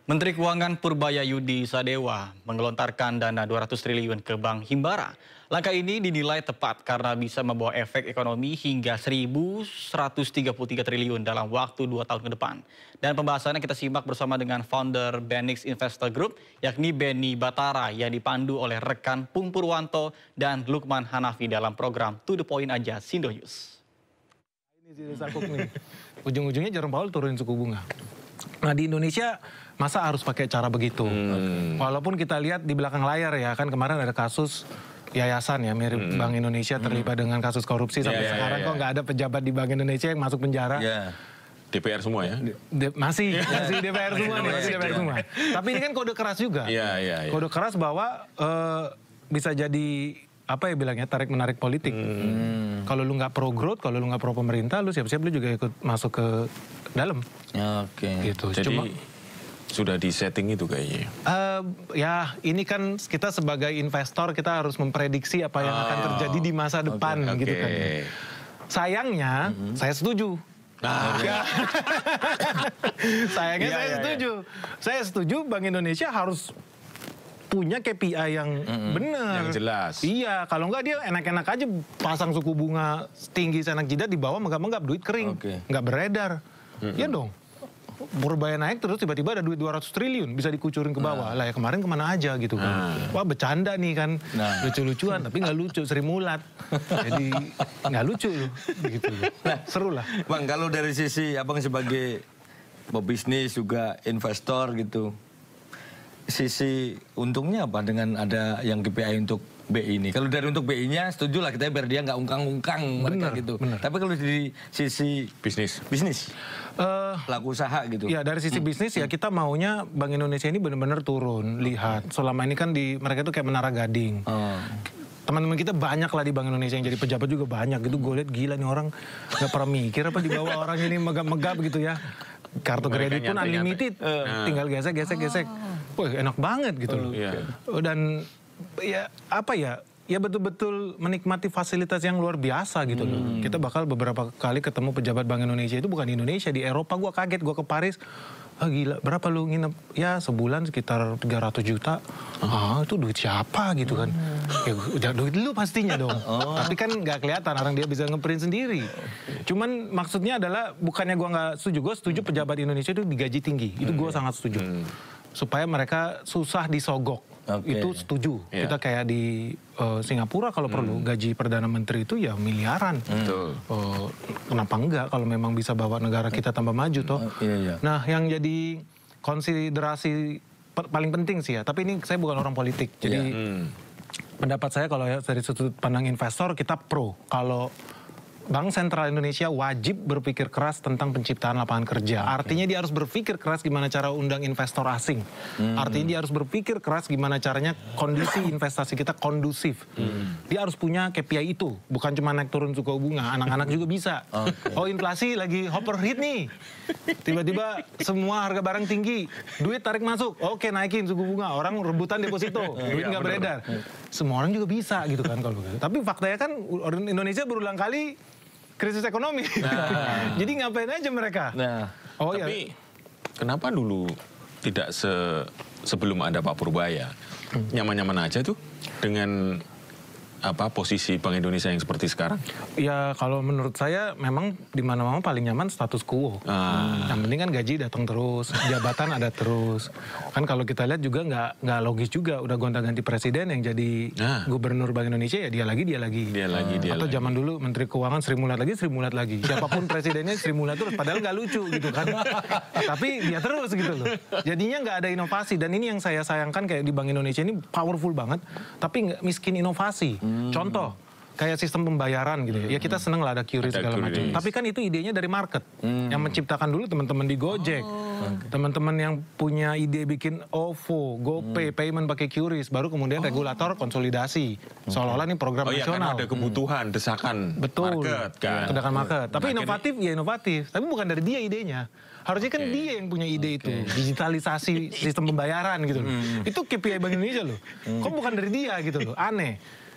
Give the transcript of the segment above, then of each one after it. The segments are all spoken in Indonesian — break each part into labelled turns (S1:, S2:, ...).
S1: Menteri Keuangan Purbayayudi Sadewa mengelontarkan dana 200 triliun ke Bank Himbara. Langkah ini dinilai tepat karena bisa membawa efek ekonomi hingga 1.133 triliun dalam waktu 2 tahun ke depan. Dan pembahasannya kita simak bersama dengan founder Benix Investor Group, yakni Benny Batara yang dipandu oleh rekan Pung Purwanto dan Lukman Hanafi dalam program To The Point aja Sindo News.
S2: Ini sakuk nih. Ujung-ujungnya Jerome Powell turunin suku bunga. Nah di Indonesia masa harus pakai cara begitu? Walaupun kita lihat di belakang layar ya, kan kemarin ada kasus yayasan ya mirip Bank Indonesia terlibat dengan kasus korupsi sampai sekarang kok nggak ada pejabat di Bank Indonesia yang masuk penjara.
S3: DPR semua ya?
S2: Masih DPR semua nih, masih DPR semua. Tapi ini kan kode keras juga. Kode keras bahwa bisa jadi apa ya bilangnya, tarik menarik politik. Kalau lu nggak pro growth, kalau lu nggak pro pemerintah, lu siap-siap lu juga ikut masuk ke dalam. Gitu.
S3: Jadi
S2: cuma
S3: sudah di setting itu kayaknya.
S2: Ya ini kan kita sebagai investor kita harus memprediksi apa yang akan terjadi di masa depan gitu kan. Sayangnya saya setuju. Sayangnya saya setuju. Saya setuju Bank Indonesia harus punya KPI yang benar.
S3: Yang jelas.
S2: Iya, kalau enggak dia enak-enak aja pasang suku bunga tinggi senak jidat di bawah menggap-menggap duit kering. Nggak beredar. Iya dong. Purbaya naik terus tiba-tiba ada duit 200 triliun bisa dikucurin ke bawah. Lah ya kemarin kemana aja gitu kan. Wah bercanda nih kan. Lucu-lucuan tapi nggak lucu, Sri Mulat. Jadi nggak lucu loh. Begitu loh. Seru lah.
S4: Bang, kalau dari sisi abang sebagai pebisnis juga investor gitu, sisi untungnya apa dengan ada yang KPI untuk BI ini? Kalau dari untuk BI-nya setuju lah kita biar dia nggak ungkang-ungkang mereka gitu. Tapi kalau dari sisi bisnis pelaku usaha gitu.
S2: Ya dari sisi bisnis ya kita maunya Bank Indonesia ini benar-benar turun. Lihat selama ini kan di mereka tuh kayak Menara Gading. Teman-teman kita banyak lah di Bank Indonesia yang jadi pejabat juga banyak gitu. Gue lihat gila nih orang nggak pernah mikir apa di bawah orang ini megap-megap gitu ya. Kartu kredit pun unlimited, tinggal gesek. Wah enak banget gitu loh. Dan ya apa ya, ya betul-betul menikmati fasilitas yang luar biasa gitu loh. Kita bakal beberapa kali ketemu pejabat Bank Indonesia itu bukan di Indonesia, di Eropa. Gue kaget, gue ke Paris. Gila, berapa lu nginep? Ya sebulan sekitar 300 juta. Itu duit siapa gitu kan. Ya duit lu pastinya dong. Tapi kan nggak kelihatan, orang dia bisa ngeprint sendiri. Cuman maksudnya adalah bukannya gue nggak setuju. Gue setuju pejabat Indonesia itu digaji tinggi. Itu gue sangat setuju. Supaya mereka susah disogok. Itu setuju. Kita kayak di Singapura kalau perlu gaji Perdana Menteri itu ya miliaran. Kenapa enggak kalau memang bisa bawa negara kita tambah maju toh. Nah yang jadi konsiderasi paling penting sih ya. Tapi ini saya bukan orang politik. Jadi pendapat saya kalau ya dari sudut pandang investor kita pro. Kalau Bank Sentral Indonesia wajib berpikir keras tentang penciptaan lapangan kerja. Artinya dia harus berpikir keras gimana cara undang investor asing. Artinya dia harus berpikir keras gimana caranya kondisi investasi kita kondusif. Dia harus punya KPI itu. Bukan cuma naik turun suku bunga, anak-anak juga bisa. Oh inflasi lagi hopper hit nih. Tiba-tiba semua harga barang tinggi. Duit tarik masuk. Oke naikin suku bunga. Orang rebutan deposito. Duit nggak beredar. Semua orang juga bisa gitu kan kalau begitu. Tapi faktanya kan Indonesia berulang kali krisis ekonomi. Jadi ngapain aja mereka?
S3: Tapi kenapa dulu tidak sebelum ada Pak Purbaya nyaman-nyaman aja tuh dengan posisi Bank Indonesia yang seperti sekarang?
S2: Ya kalau menurut saya memang di mana-mana paling nyaman status quo. Yang penting kan gaji datang terus, jabatan ada terus. Kan kalau kita lihat juga nggak logis juga. Udah gonta-ganti presiden yang jadi gubernur Bank Indonesia ya dia lagi. Atau zaman dulu Menteri Keuangan Sri Mulat lagi. Siapapun presidennya Sri Mulat terus. Padahal nggak lucu gitu kan. Tapi dia terus gitu loh. Jadinya nggak ada inovasi. Dan ini yang saya sayangkan kayak di Bank Indonesia ini powerful banget. Tapi nggak miskin inovasi. Contoh, kayak sistem pembayaran gitu ya. Ya kita seneng lah ada QRIS segala macam. Tapi kan itu idenya dari market. Yang menciptakan dulu teman-teman di Gojek. Teman-teman yang punya ide bikin OVO, GoPay, payment pakai QRIS. Baru kemudian regulator konsolidasi. Seolah-olah ini program nasional.
S3: Kan ada kebutuhan, desakan market kan.
S2: Desakan market. Tapi inovatif ya inovatif. Tapi bukan dari dia idenya. Harusnya kan dia yang punya ide itu. Digitalisasi sistem pembayaran gitu loh. Itu KPI Bank Indonesia loh. Kok bukan dari dia gitu loh. Aneh.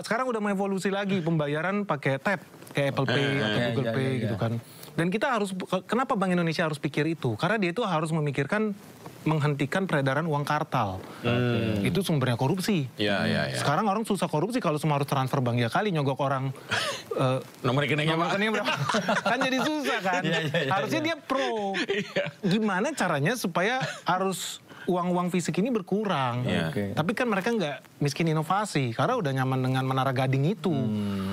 S2: Sekarang udah mengevolusi lagi pembayaran pakai tap kayak Apple Pay atau Google Pay gitu kan. Dan kita harus, kenapa Bank Indonesia harus pikir itu? Karena dia itu harus memikirkan menghentikan peredaran uang kartal. Itu sumbernya korupsi.
S3: Ya.
S2: Sekarang orang susah korupsi kalau semua harus transfer bank. Ya kali nyogok orang
S3: Nomor rekeningnya
S2: nomor
S3: Pak.
S2: rekening berapa. Kan jadi susah kan. Harusnya dia pro. Gimana caranya supaya arus uang-uang fisik ini berkurang.
S3: Iya.
S4: Oke.
S2: Tapi kan mereka nggak miskin inovasi karena udah nyaman dengan Menara Gading itu.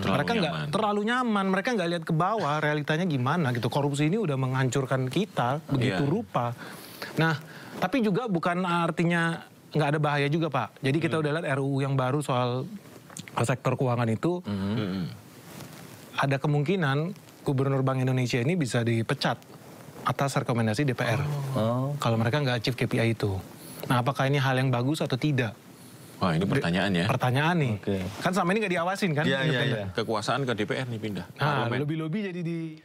S2: Mereka nggak
S3: nyaman.
S2: terlalu nyaman. Mereka nggak lihat ke bawah realitanya gimana gitu. Korupsi ini udah menghancurkan kita begitu
S3: Iya.
S2: rupa. Nah, tapi juga bukan artinya nggak ada bahaya juga Pak. Jadi kita udah lihat RUU yang baru soal sektor keuangan itu ada kemungkinan Gubernur Bank Indonesia ini bisa dipecat atas rekomendasi DPR. Kalau mereka nggak achieve KPI itu. Nah, apakah ini hal yang bagus atau tidak?
S3: Wah, ini pertanyaan ya.
S2: Pertanyaan nih.
S4: Oke.
S2: Kan selama ini nggak diawasin kan?
S4: Iya.
S3: Kekuasaan ke DPR nih pindah.
S2: Nah,
S3: Parlemen.
S2: lebih-lebih jadi di